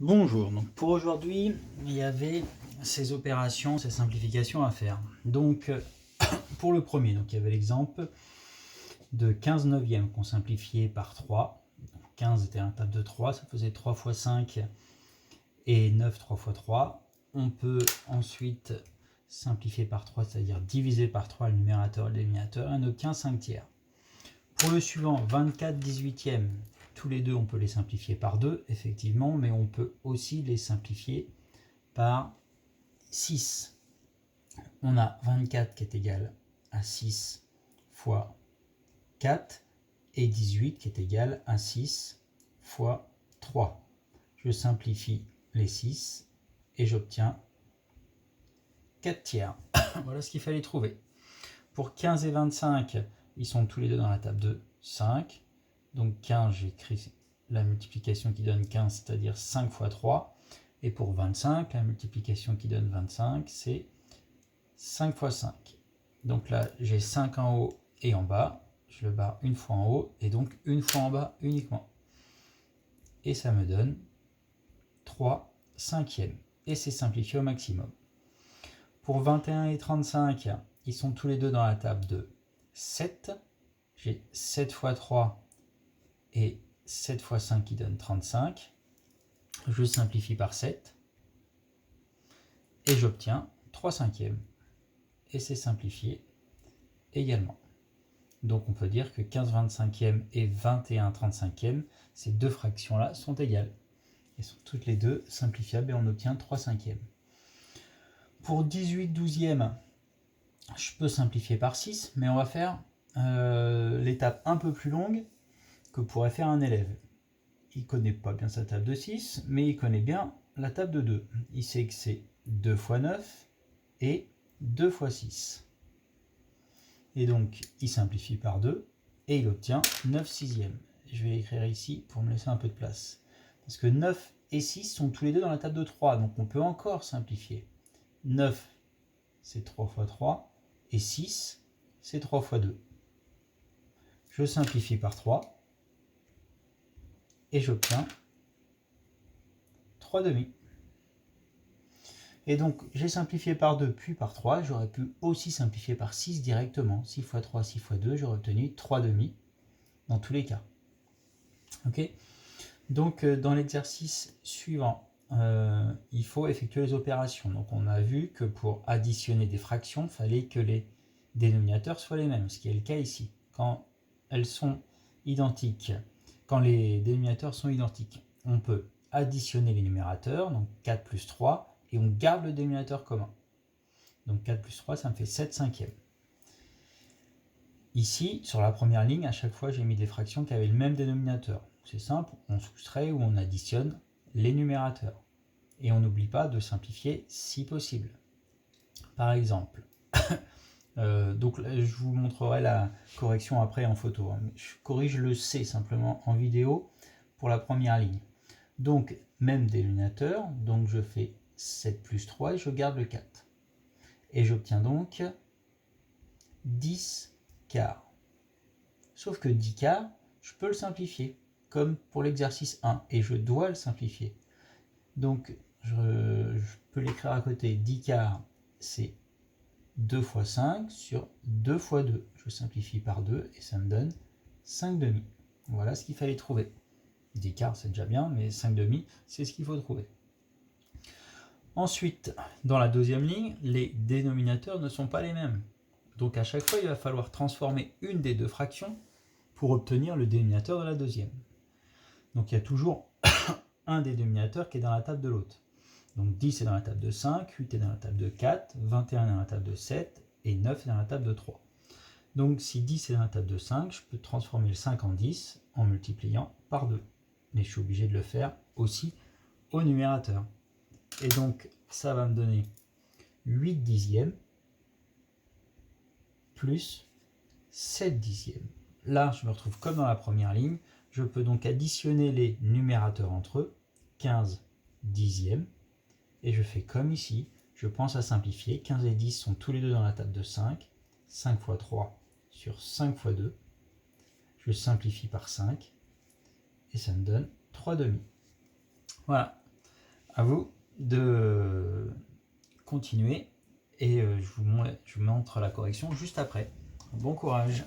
Bonjour, donc pour aujourd'hui, il y avait ces opérations, ces simplifications à faire. Donc pour le premier, donc il y avait l'exemple de 15 neuvièmes qu'on simplifiait par 3. Donc 15 était un table de 3, ça faisait 3 fois 5 et 9 3 fois 3. On peut ensuite simplifier par 3, c'est-à-dire diviser par 3 le numérateur et le dénominateur, et on obtient 5 tiers. Pour le suivant, 24 18e, tous les deux on peut les simplifier par 2, effectivement, mais on peut aussi les simplifier par 6. On a 24 qui est égal à 6 fois 4 et 18 qui est égal à 6 fois 3. Je simplifie les 6 et j'obtiens 4 tiers. Voilà ce qu'il fallait trouver. Pour 15 et 25, ils sont tous les deux dans la table de 5. Donc 15, j'écris la multiplication qui donne 15, c'est-à-dire 5 fois 3. Et pour 25, la multiplication qui donne 25, c'est 5 fois 5. Donc là, j'ai 5 en haut et en bas. Je le barre une fois en haut et donc une fois en bas uniquement. Et ça me donne 3 cinquièmes. Et c'est simplifié au maximum. Pour 21 et 35, ils sont tous les deux dans la table de 7. J'ai 7 fois 3 et 7 fois 5 qui donne 35. Je simplifie par 7 et j'obtiens 3 cinquièmes. Et c'est simplifié également. Donc on peut dire que 15 25e et 21 35e, ces deux fractions-là sont égales. Elles sont toutes les deux simplifiables et on obtient 3 cinquièmes. Pour 18 12e, je peux simplifier par 6, mais on va faire l'étape un peu plus longue que pourrait faire un élève. Il ne connaît pas bien sa table de 6, mais il connaît bien la table de 2. Il sait que c'est 2 fois 9 et 2 fois 6. Et donc, il simplifie par 2 et il obtient 9 sixièmes. Je vais écrire ici pour me laisser un peu de place. Parce que 9 et 6 sont tous les deux dans la table de 3, donc on peut encore simplifier. 9, c'est 3 fois 3, et 6, c'est 3 fois 2. Je simplifie par 3, et j'obtiens 3 demi. Et donc, j'ai simplifié par 2, puis par 3. J'aurais pu aussi simplifier par 6 directement. 6 fois 3, 6 fois 2, j'aurais obtenu 3 demi dans tous les cas. Ok. Donc, dans l'exercice suivant, il faut effectuer les opérations. Donc, on a vu que pour additionner des fractions, il fallait que les dénominateurs soient les mêmes, ce qui est le cas ici. Quand elles sont identiques, quand les dénominateurs sont identiques, on peut additionner les numérateurs, donc 4 plus 3, et on garde le dénominateur commun. Donc 4 plus 3, ça me fait 7 cinquièmes. Ici, sur la première ligne, à chaque fois, j'ai mis des fractions qui avaient le même dénominateur. C'est simple, on soustrait ou on additionne les numérateurs. Et on n'oublie pas de simplifier si possible. Par exemple, donc je vous montrerai la correction après en photo. Je corrige le C simplement en vidéo pour la première ligne. Donc, même dénominateur, donc je fais 7 plus 3 et je garde le 4. Et j'obtiens donc 10 quarts. Sauf que 10 quarts, je peux le simplifier, comme pour l'exercice 1, et je dois le simplifier. Donc, je peux l'écrire à côté. 10 quarts, c'est 2 fois 5 sur 2 fois 2. Je simplifie par 2 et ça me donne 5 demi. Voilà ce qu'il fallait trouver. 10 quarts, c'est déjà bien, mais 5 demi, c'est ce qu'il faut trouver. Ensuite, dans la deuxième ligne, les dénominateurs ne sont pas les mêmes. Donc à chaque fois, il va falloir transformer une des deux fractions pour obtenir le dénominateur de la deuxième. Donc il y a toujours un des dénominateurs qui est dans la table de l'autre. Donc 10 est dans la table de 5, 8 est dans la table de 4, 21 est dans la table de 7 et 9 est dans la table de 3. Donc si 10 est dans la table de 5, je peux transformer le 5 en 10 en multipliant par 2. Mais je suis obligé de le faire aussi au numérateur. Et donc ça va me donner 8 dixièmes plus 7 dixièmes. Là, je me retrouve comme dans la première ligne. Je peux donc additionner les numérateurs entre eux, 15 dixièmes. Et je fais comme ici, je pense à simplifier. 15 et 10 sont tous les deux dans la table de 5. 5 fois 3 sur 5 fois 2. Je simplifie par 5. Et ça me donne 3 demi. Voilà. À vous de continuer et je vous montre la correction juste après. Bon courage!